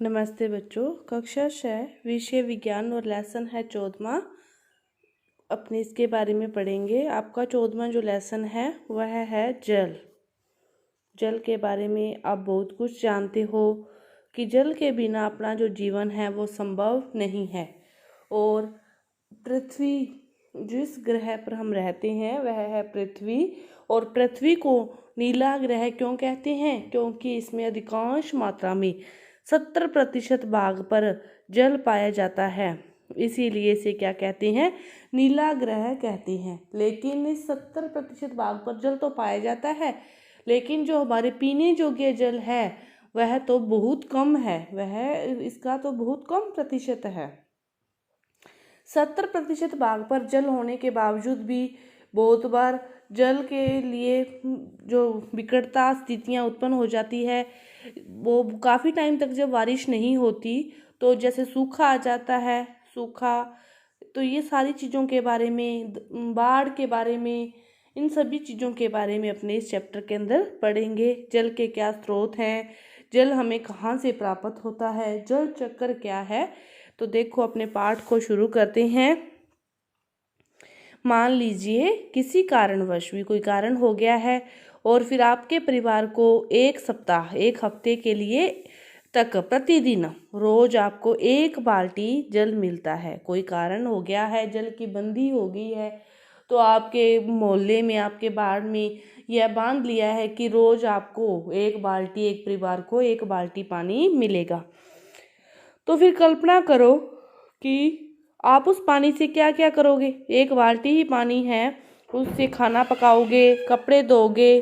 नमस्ते बच्चों। कक्षा 6 विषय विज्ञान और लेसन है 14वां। अपने इसके बारे में पढ़ेंगे। आपका 14वां जो लेसन है वह है जल। जल के बारे में आप बहुत कुछ जानते हो कि जल के बिना अपना जो जीवन है वो संभव नहीं है। और पृथ्वी, जिस ग्रह पर हम रहते हैं वह है पृथ्वी। और पृथ्वी को नीला ग्रह क्यों कहते हैं? क्योंकि इसमें अधिकांश मात्रा में 70% भाग पर जल पाया जाता है, इसीलिए इसे क्या कहते हैं? नीला ग्रह कहते हैं। लेकिन इस 70% भाग पर जल तो पाया जाता है, लेकिन जो हमारे पीने योग्य जल है वह तो बहुत कम है, इसका तो बहुत कम प्रतिशत है। 70% भाग पर जल होने के बावजूद भी बहुत बार जल के लिए जो विकटता स्थितियाँ उत्पन्न हो जाती है, वो काफ़ी टाइम तक जब बारिश नहीं होती तो जैसे सूखा आ जाता है। सूखा, तो ये सारी चीज़ों के बारे में, बाढ़ के बारे में, इन सभी चीज़ों के बारे में अपने इस चैप्टर के अंदर पढ़ेंगे। जल के क्या स्रोत हैं, जल हमें कहाँ से प्राप्त होता है, जल चक्र क्या है। तो देखो, अपने पाठ को शुरू करते हैं। मान लीजिए किसी कारणवश भी कोई कारण हो गया है और फिर आपके परिवार को एक हफ्ते के लिए तक प्रतिदिन रोज आपको 1 बाल्टी जल मिलता है। कोई कारण हो गया है, जल की बंदी हो गई है, तो आपके मोहल्ले में, आपके वार्ड में यह बांध लिया है कि रोज आपको 1 बाल्टी, एक परिवार को 1 बाल्टी पानी मिलेगा। तो फिर कल्पना करो कि आप उस पानी से क्या क्या करोगे। 1 बाल्टी ही पानी है, उससे खाना पकाओगे, कपड़े धोगे,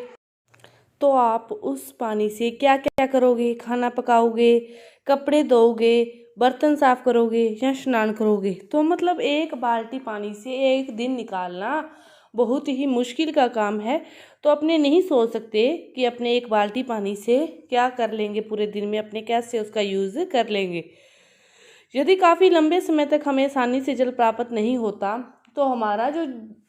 तो आप उस पानी से क्या क्या करोगे? खाना पकाओगे, कपड़े धोगे, बर्तन साफ करोगे या स्नान करोगे। तो मतलब 1 बाल्टी पानी से 1 दिन निकालना बहुत ही मुश्किल का काम है। तो अपने नहीं सोच सकते कि अपने 1 बाल्टी पानी से क्या कर लेंगे पूरे दिन में, अपने कैसे उसका यूज़ कर लेंगे। यदि काफ़ी लंबे समय तक हमें आसानी से जल प्राप्त नहीं होता तो हमारा जो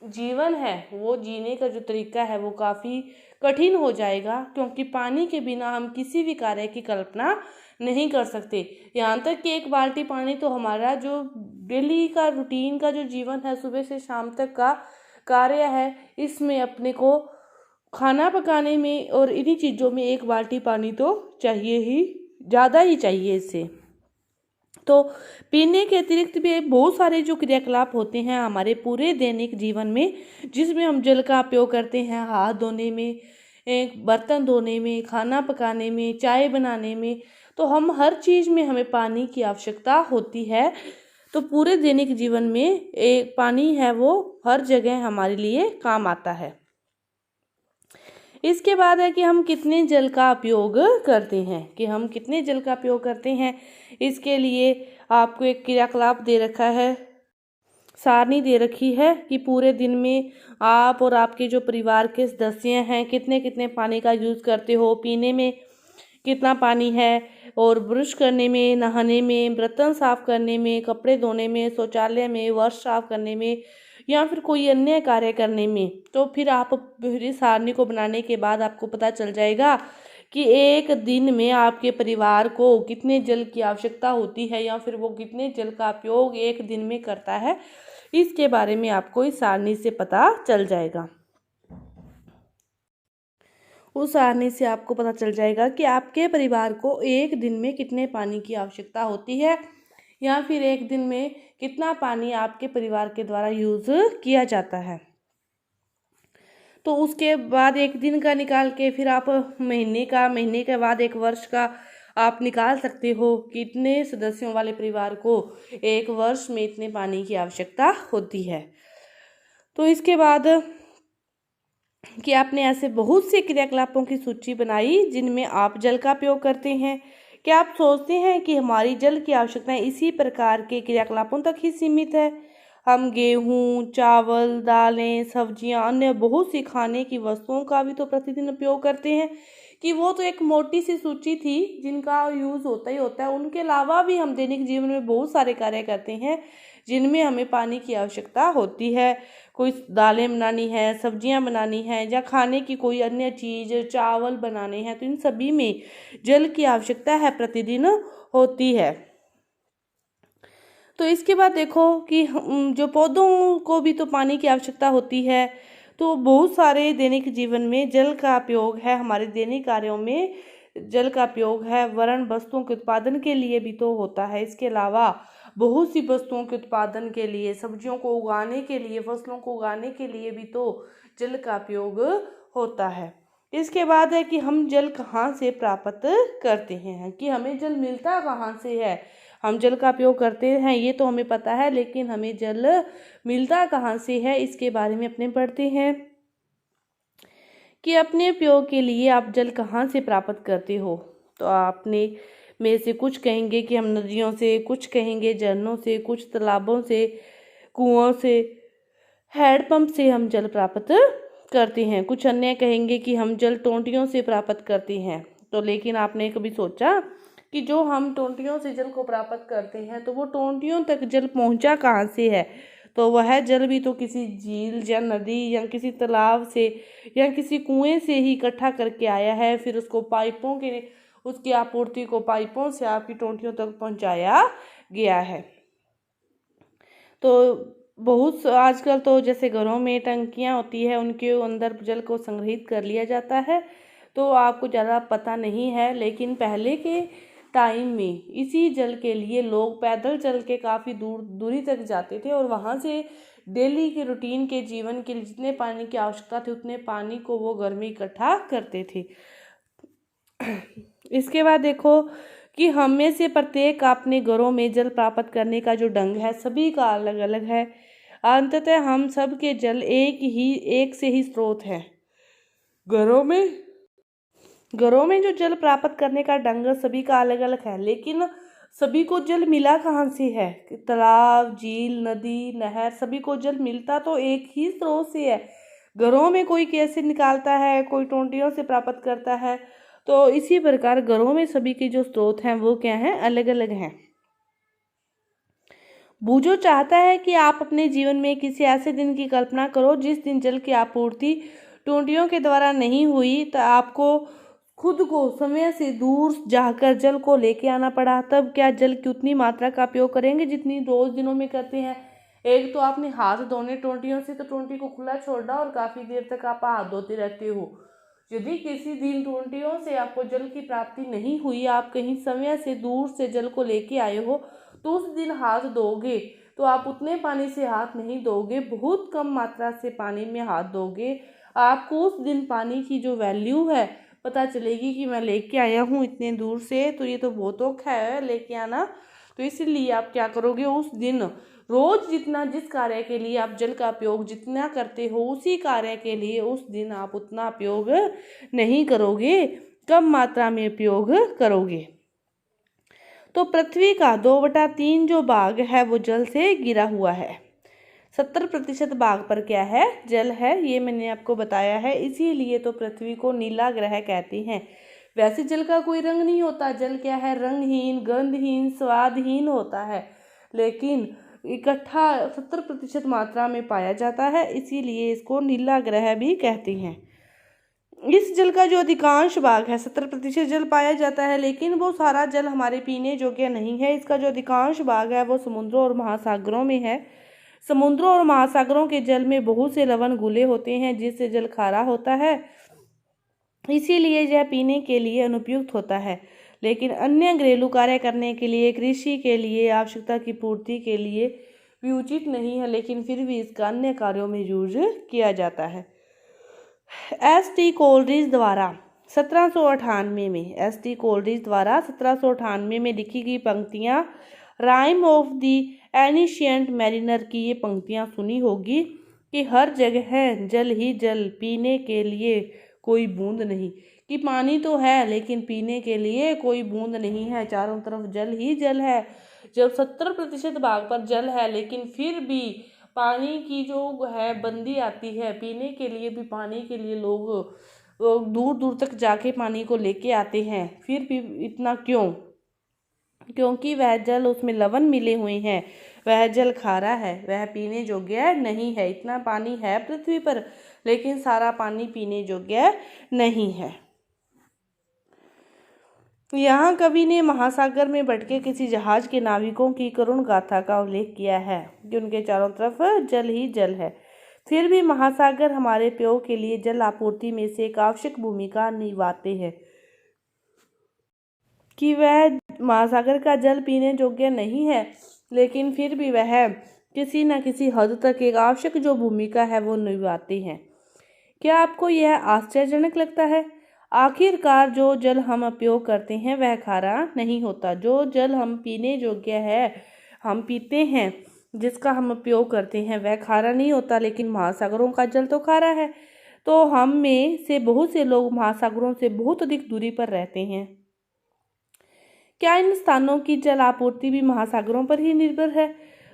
जीवन है, वो जीने का जो तरीका है वो काफ़ी कठिन हो जाएगा, क्योंकि पानी के बिना हम किसी भी कार्य की कल्पना नहीं कर सकते। यहाँ तक कि 1 बाल्टी पानी तो हमारा जो डेली का रूटीन का जो जीवन है, सुबह से शाम तक का कार्य है, इसमें अपने को खाना पकाने में और इन्हीं चीज़ों में 1 बाल्टी पानी तो चाहिए ही, ज़्यादा ही चाहिए इससे। तो पीने के अतिरिक्त भी बहुत सारे जो क्रियाकलाप होते हैं हमारे पूरे दैनिक जीवन में, जिसमें हम जल का उपयोग करते हैं। हाथ धोने में, बर्तन धोने में, खाना पकाने में, चाय बनाने में, तो हम हर चीज़ में हमें पानी की आवश्यकता होती है। तो पूरे दैनिक जीवन में एक पानी है वो हर जगह हमारे लिए काम आता है। इसके बाद है कि हम कितने जल का उपयोग करते हैं इसके लिए आपको एक क्रियाकलाप दे रखा है, सारणी दे रखी है कि पूरे दिन में आप और आपके जो परिवार के सदस्य हैं कितने कितने पानी का यूज़ करते हो। पीने में कितना पानी है, और ब्रश करने में, नहाने में, बर्तन साफ करने में, कपड़े धोने में, शौचालय में, वर्ष साफ करने में, या फिर कोई अन्य कार्य करने में। तो फिर आप इस सारणी को बनाने के बाद आपको पता चल जाएगा कि एक दिन में आपके परिवार को कितने जल की आवश्यकता होती है, या फिर वो कितने जल का उपयोग एक दिन में करता है। इसके बारे में आपको इस सारणी से पता चल जाएगा। उस सारणी से आपको पता चल जाएगा कि आपके परिवार को एक दिन में कितने पानी की आवश्यकता होती है, या फिर एक दिन में कितना पानी आपके परिवार के द्वारा यूज़ किया जाता है। तो उसके बाद एक दिन का निकाल के फिर आप महीने के बाद 1 वर्ष का आप निकाल सकते हो कि इतने सदस्यों वाले परिवार को 1 वर्ष में इतने पानी की आवश्यकता होती है। तो इसके बाद कि आपने ऐसे बहुत से क्रियाकलापों की सूची बनाई जिनमें आप जल का उपयोग करते हैं। क्या आप सोचते हैं कि हमारी जल की आवश्यकताएं इसी प्रकार के क्रियाकलापों तक ही सीमित है? हम गेहूँ, चावल, दालें, सब्जियां, अन्य बहुत सी खाने की वस्तुओं का भी तो प्रतिदिन उपयोग करते हैं, कि वो तो एक मोटी सी सूची थी जिनका यूज़ होता ही होता है। उनके अलावा भी हम दैनिक जीवन में बहुत सारे कार्य करते हैं जिनमें हमें पानी की आवश्यकता होती है। कोई दालें बनानी है, सब्जियां बनानी है या खाने की कोई अन्य चीज़, चावल बनाने हैं, तो इन सभी में जल की आवश्यकता है, प्रतिदिन होती है। तो इसके बाद देखो कि जो पौधों को भी तो पानी की आवश्यकता होती है। तो बहुत सारे दैनिक जीवन में जल का उपयोग है, हमारे दैनिक कार्यों में जल का उपयोग है। वरन वस्तुओं के उत्पादन के लिए भी तो होता है। इसके अलावा बहुत सी वस्तुओं के उत्पादन के लिए, सब्जियों को उगाने के लिए, फसलों को उगाने के लिए भी तो जल का उपयोग होता है। इसके बाद है कि हम जल कहाँ से प्राप्त करते हैं, कि हमें जल मिलता कहाँ से है। हम जल का उपयोग करते हैं ये तो हमें पता है, लेकिन हमें जल मिलता कहाँ से है इसके बारे में अपने पढ़ते हैं कि अपने उपयोग के लिए आप जल कहाँ से प्राप्त करते हो। तो आपने में से कुछ कहेंगे कि हम नदियों से, कुछ कहेंगे झरनों से, कुछ तालाबों से, कुओं से, हैंडपंप से हम जल प्राप्त करते हैं। कुछ अन्य कहेंगे कि हम जल टोंटियों से प्राप्त करते हैं। तो लेकिन आपने कभी सोचा कि जो हम टोंटियों से जल को प्राप्त करते हैं तो वो टोंटियों तक जल पहुंचा कहाँ से है। तो वह जल भी तो किसी झील या नदी या किसी तालाब से या किसी कुएं से ही इकट्ठा करके आया है, फिर उसको पाइपों के उसकी आपूर्ति को पाइपों से आपकी टोंटियों तक पहुंचाया गया है। तो बहुत आजकल तो जैसे घरों में टंकियां होती है, उनके अंदर जल को संग्रहित कर लिया जाता है। तो आपको ज़्यादा पता नहीं है, लेकिन पहले के टाइम में इसी जल के लिए लोग पैदल चल के काफ़ी दूरी तक जाते थे और वहाँ से डेली के रूटीन के जीवन के लिए जितने पानी की आवश्यकता थी उतने पानी को वो घर में इकट्ठा करते थे। इसके बाद देखो कि हम में से प्रत्येक अपने घरों में जल प्राप्त करने का जो ढंग है सभी का अलग अलग है। अंततः हम सब के जल एक से ही स्रोत है। घरों में जो जल प्राप्त करने का ढंग सभी का अलग अलग है, लेकिन सभी को जल मिला कहाँ से है। तालाब, झील, नदी, नहर, सभी को जल मिलता तो एक ही स्रोत से है। घरों में कोई कैसे निकालता है, कोई टोंटियों से प्राप्त करता है। तो इसी प्रकार घरों में सभी के जो स्रोत हैं वो क्या हैं, अलग अलग हैं। बूझो चाहता है कि आप अपने जीवन में किसी ऐसे दिन की कल्पना करो जिस दिन जल की आपूर्ति टोंटियों के द्वारा नहीं हुई, तो आपको खुद को समय से दूर जाकर जल को लेके आना पड़ा। तब क्या जल की उतनी मात्रा का उपयोग करेंगे जितनी रोज दिनों में करते हैं। एक तो आपने हाथ धोने टोंटियों से, तो टोंटी को खुला छोड़ना और काफी देर तक आप हाथ धोते रहते हो। यदि किसी दिन टोंटियों से आपको जल की प्राप्ति नहीं हुई, आप कहीं समय से दूर से जल को लेके आए हो, तो उस दिन हाथ धोगे तो आप उतने पानी से हाथ नहीं धोगे, बहुत कम मात्रा से पानी में हाथ धोगे। आपको उस दिन पानी की जो वैल्यू है पता चलेगी कि मैं लेके आया हूँ इतने दूर से, तो ये तो बहुत औखा है लेके आना। तो इसलिए आप क्या करोगे, उस दिन रोज जितना जिस कार्य के लिए आप जल का उपयोग जितना करते हो उसी कार्य के लिए उस दिन आप उतना उपयोग नहीं करोगे, कम मात्रा में उपयोग करोगे। तो पृथ्वी का 2/3 जो भाग है वो जल से गिरा हुआ है। 70% भाग पर क्या है, जल है। ये मैंने आपको बताया है। इसीलिए तो पृथ्वी को नीला ग्रह कहते हैं। वैसे जल का कोई रंग नहीं होता। जल क्या है, रंगहीन, गंधहीन, स्वादहीन होता है, लेकिन इकट्ठा 70% मात्रा में पाया जाता है, इसीलिए इसको नीला ग्रह भी कहते हैं। इस जल का जो अधिकांश भाग है, 70% जल पाया जाता है, लेकिन वो सारा जल हमारे पीने योग्य नहीं है। इसका जो अधिकांश भाग है वो समुद्रों और महासागरों में है। समुद्रों और महासागरों के जल में बहुत से लवण घुले होते हैं, जिससे जल खारा होता है, इसीलिए यह पीने के लिए अनुपयुक्त होता है। लेकिन अन्य घरेलू कार्य करने के लिए, कृषि के लिए, आवश्यकता की पूर्ति के लिए भी उचित नहीं है, लेकिन फिर भी इसका अन्य कार्यों में यूज किया जाता है। एस.टी. कोलरिज द्वारा 1798 में लिखी गई पंक्तियां, rhyme of the ancient mariner की ये पंक्तियां सुनी होगी कि हर जगह जल ही जल, पीने के लिए कोई बूंद नहीं। कि पानी तो है लेकिन पीने के लिए कोई बूंद नहीं है, चारों तरफ जल ही जल है। जब 70% भाग पर जल है, लेकिन फिर भी पानी की जो है बंदी आती है, पीने के लिए भी पानी के लिए लोग दूर दूर तक जाके पानी को लेके आते हैं। फिर भी इतना क्यों? क्योंकि वह जल, उसमें लवण मिले हुए हैं, वह जल खारा है, वह पीने योग्य नहीं है। इतना पानी है पृथ्वी पर, लेकिन सारा पानी पीने योग्य नहीं है। यहाँ कवि ने महासागर में भटके किसी जहाज के नाविकों की करुण गाथा का उल्लेख किया है कि उनके चारों तरफ जल ही जल है। फिर भी महासागर हमारे पेयों के लिए जल आपूर्ति में से एक आवश्यक भूमिका निभाते हैं। कि वह महासागर का जल पीने योग्य नहीं है, लेकिन फिर भी वह किसी न किसी हद तक एक आवश्यक जो भूमिका है वो निभाते हैं। क्या आपको यह आश्चर्यजनक लगता है? आखिरकार जो जल हम उपयोग करते हैं वह खारा नहीं होता। जो जल हम पीने योग्य है, हम पीते हैं, जिसका हम उपयोग करते हैं वह खारा नहीं होता, लेकिन महासागरों का जल तो खारा है। तो हम में से बहुत से लोग महासागरों से बहुत अधिक दूरी पर रहते हैं। क्या इन स्थानों की जल आपूर्ति भी महासागरों पर ही निर्भर है?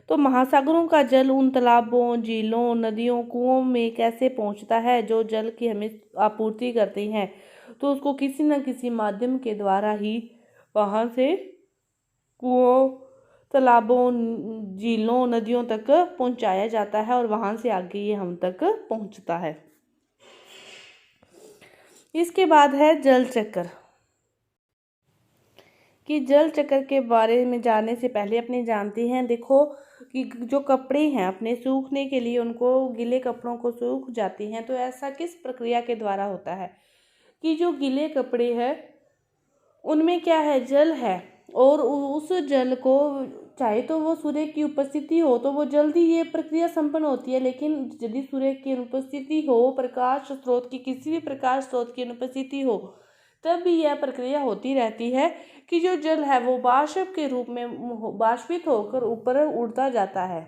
तो महासागरों का जल उन तालाबों, झीलों, नदियों, कुओं में कैसे पहुंचता है जो जल की हमें आपूर्ति करती हैं? तो उसको किसी न किसी माध्यम के द्वारा ही वहां से कुओं, तालाबों, झीलों, नदियों तक पहुंचाया जाता है और वहां से आगे ये हम तक पहुंचता है। इसके बाद है जल चक्र। कि जल चक्र के बारे में जानने से पहले अपने जानते हैं, देखो कि जो कपड़े हैं अपने सूखने के लिए, उनको गीले कपड़ों को सूख जाते हैं, तो ऐसा किस प्रक्रिया के द्वारा होता है? कि जो गीले कपड़े हैं उनमें क्या है, जल है, और उस जल को चाहे तो वो सूर्य की उपस्थिति हो तो वो जल्दी ये प्रक्रिया संपन्न होती है, लेकिन यदि सूर्य की अनुपस्थिति हो, प्रकाश स्रोत की किसी भी प्रकाश स्रोत की अनुपस्थिति हो, तब भी यह प्रक्रिया होती रहती है कि जो जल है वो वाष्प के रूप में वाष्पित होकर ऊपर उड़ता जाता है।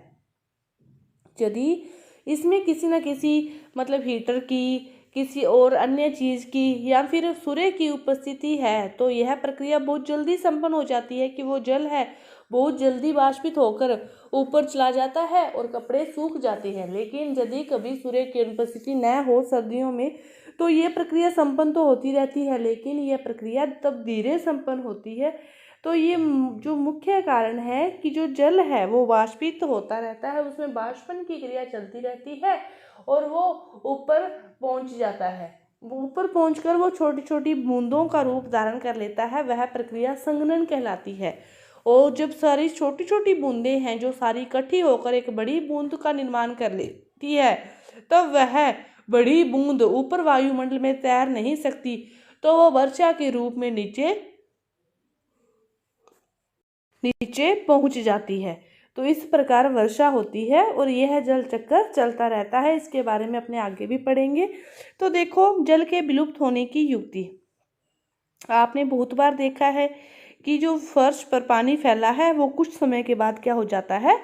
यदि इसमें किसी न किसी मतलब हीटर की, किसी और अन्य चीज की या फिर सूर्य की उपस्थिति है, तो यह प्रक्रिया बहुत जल्दी संपन्न हो जाती है कि वो जल है बहुत जल्दी वाष्पित होकर ऊपर चला जाता है और कपड़े सूख जाते हैं। लेकिन यदि कभी सूर्य की अनुपस्थिति न हो सर्दियों में, तो ये प्रक्रिया संपन्न तो होती रहती है, लेकिन यह प्रक्रिया तब धीरे संपन्न होती है। तो ये जो मुख्य कारण है कि जो जल है वो वाष्पित होता रहता है, उसमें वाष्पन की क्रिया चलती रहती है और वो ऊपर पहुंच जाता है। ऊपर पहुंचकर वो छोटी छोटी बूंदों का रूप धारण कर लेता है, वह प्रक्रिया संघनन कहलाती है। और जब सारी छोटी छोटी बूंदें हैं जो सारी इकट्ठी होकर एक बड़ी बूंद का निर्माण कर लेती है, तब वह बड़ी बूंद ऊपर वायुमंडल में तैर नहीं सकती, तो वो वर्षा के रूप में नीचे पहुंच जाती है। तो इस प्रकार वर्षा होती है और यह जल चक्र चलता रहता है। इसके बारे में अपने आगे भी पढ़ेंगे। तो देखो, जल के विलुप्त होने की युक्ति। आपने बहुत बार देखा है कि जो फर्श पर पानी फैला है वो कुछ समय के बाद क्या हो जाता है,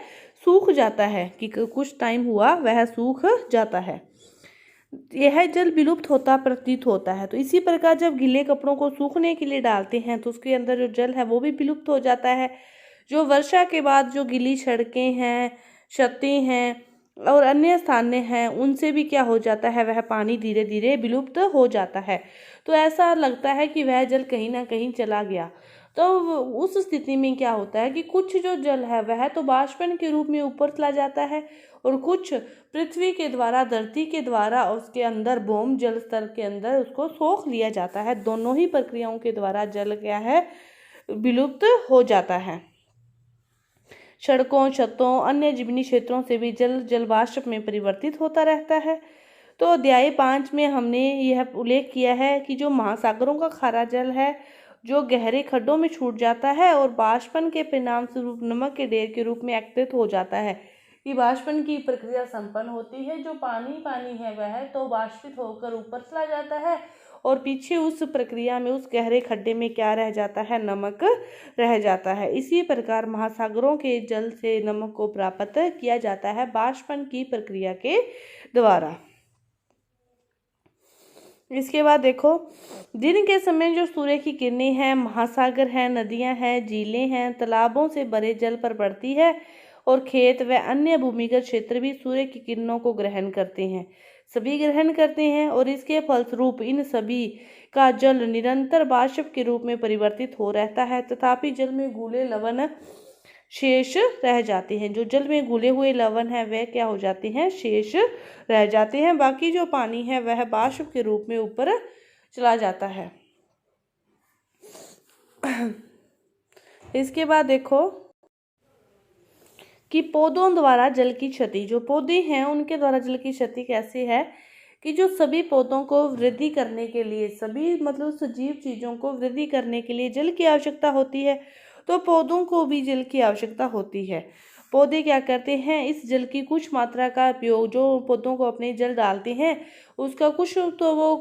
सूख जाता है, कि कुछ टाइम हुआ वह सूख जाता है। यह जल विलुप्त होता प्रतीत होता है। तो इसी प्रकार जब गीले कपड़ों को सूखने के लिए डालते हैं तो उसके अंदर जो जल है वो भी विलुप्त हो जाता है। जो वर्षा के बाद जो गीली सड़कें हैं, छतें हैं और अन्य स्थान हैं, उनसे भी क्या हो जाता है, वह पानी धीरे धीरे विलुप्त हो जाता है। तो ऐसा लगता है कि वह जल कहीं ना कहीं चला गया। तो उस स्थिति में क्या होता है कि कुछ जो जल है वह तो बाष्पन के रूप में ऊपर चला जाता है और कुछ पृथ्वी के द्वारा, धरती के द्वारा उसके अंदर भूम जल स्तर के अंदर उसको सोख लिया जाता है। दोनों ही प्रक्रियाओं के द्वारा जल क्या है, विलुप्त हो जाता है। सड़कों, छतों, अन्य जीवनी क्षेत्रों से भी जल जलवाष्प में परिवर्तित होता रहता है। तो अध्याय 5 में हमने यह उल्लेख किया है कि जो महासागरों का खारा जल है जो गहरे खड्डों में छूट जाता है और बाष्पन के परिणाम स्वरूप नमक के ढेर के रूप में एकत्रित हो जाता है, कि बाष्पन की प्रक्रिया संपन्न होती है। जो पानी है वह तो बाष्पित होकर ऊपर चला जाता है और पीछे उस प्रक्रिया में उस गहरे खड्डे में क्या रह जाता है, नमक रह जाता है। इसी प्रकार महासागरों के जल से नमक को प्राप्त किया जाता है बाष्पन की प्रक्रिया के द्वारा। इसके बाद देखो, दिन के समय जो सूर्य की किरणें हैं, महासागर हैं, नदियां हैं, झीलें हैं, तालाबों से भरे जल पर पड़ती है और खेत व अन्य भूमिगत क्षेत्र भी सूर्य की किरणों को ग्रहण करते हैं, सभी ग्रहण करते हैं और इसके फलस्वरूप इन सभी का जल निरंतर वाष्प के रूप में परिवर्तित हो रहता है। तथापि जल में गूले लवण शेष रह जाते हैं। जो जल में घुले हुए लवण हैं वह क्या हो जाते हैं, शेष रह जाते हैं। बाकी जो पानी है वह वाष्प के रूप में ऊपर चला जाता है। इसके बाद देखो कि पौधों द्वारा जल की क्षति, जो पौधे हैं उनके द्वारा जल की क्षति कैसे है कि जो सभी पौधों को वृद्धि करने के लिए, सभी मतलब सजीव चीजों को वृद्धि करने के लिए जल की आवश्यकता होती है, तो पौधों को भी जल की आवश्यकता होती है। पौधे क्या करते हैं, इस जल की कुछ मात्रा का उपयोग, जो पौधों को अपने जल डालते हैं उसका कुछ तो वो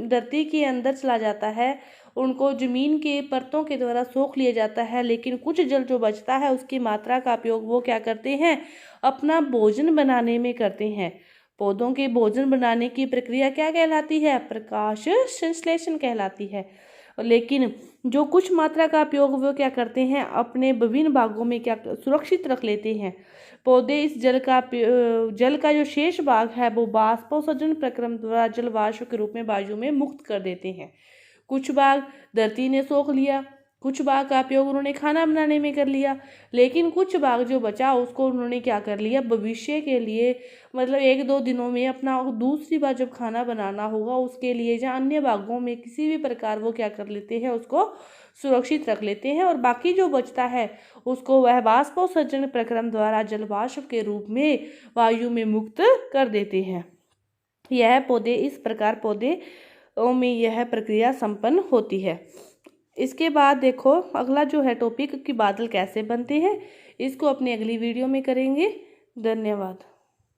धरती के अंदर चला जाता है, उनको जमीन के परतों के द्वारा सोख लिया जाता है, लेकिन कुछ जल जो बचता है उसकी मात्रा का उपयोग वो क्या करते हैं, अपना भोजन बनाने में करते हैं। पौधों के भोजन बनाने की प्रक्रिया क्या कहलाती है, प्रकाश संश्लेषण कहलाती है। लेकिन जो कुछ मात्रा का उपयोग वो क्या करते हैं, अपने विभिन्न भागों में क्या सुरक्षित रख लेते हैं। पौधे इस जल का जो शेष भाग है वो बाष्पोत्सर्जन प्रक्रम द्वारा जल वाष्प के रूप में वायु में मुक्त कर देते हैं। कुछ भाग धरती ने सोख लिया, कुछ भाग का उपयोग उन्होंने खाना बनाने में कर लिया, लेकिन कुछ भाग जो बचा उसको उन्होंने क्या कर लिया, भविष्य के लिए मतलब 1-2 दिनों में अपना दूसरी बार जब खाना बनाना होगा उसके लिए या अन्य भागों में किसी भी प्रकार वो क्या कर लेते हैं, उसको सुरक्षित रख लेते हैं। और बाकी जो बचता है उसको वह बाष्पोत्सर्जन प्रक्रम द्वारा जल वाष्प के रूप में वायु में मुक्त कर देते हैं। यह पौधे इस प्रकार पौधे में यह प्रक्रिया संपन्न होती है। इसके बाद देखो अगला जो है टॉपिक कि बादल कैसे बनते हैं, इसको अपनी अगली वीडियो में करेंगे। धन्यवाद।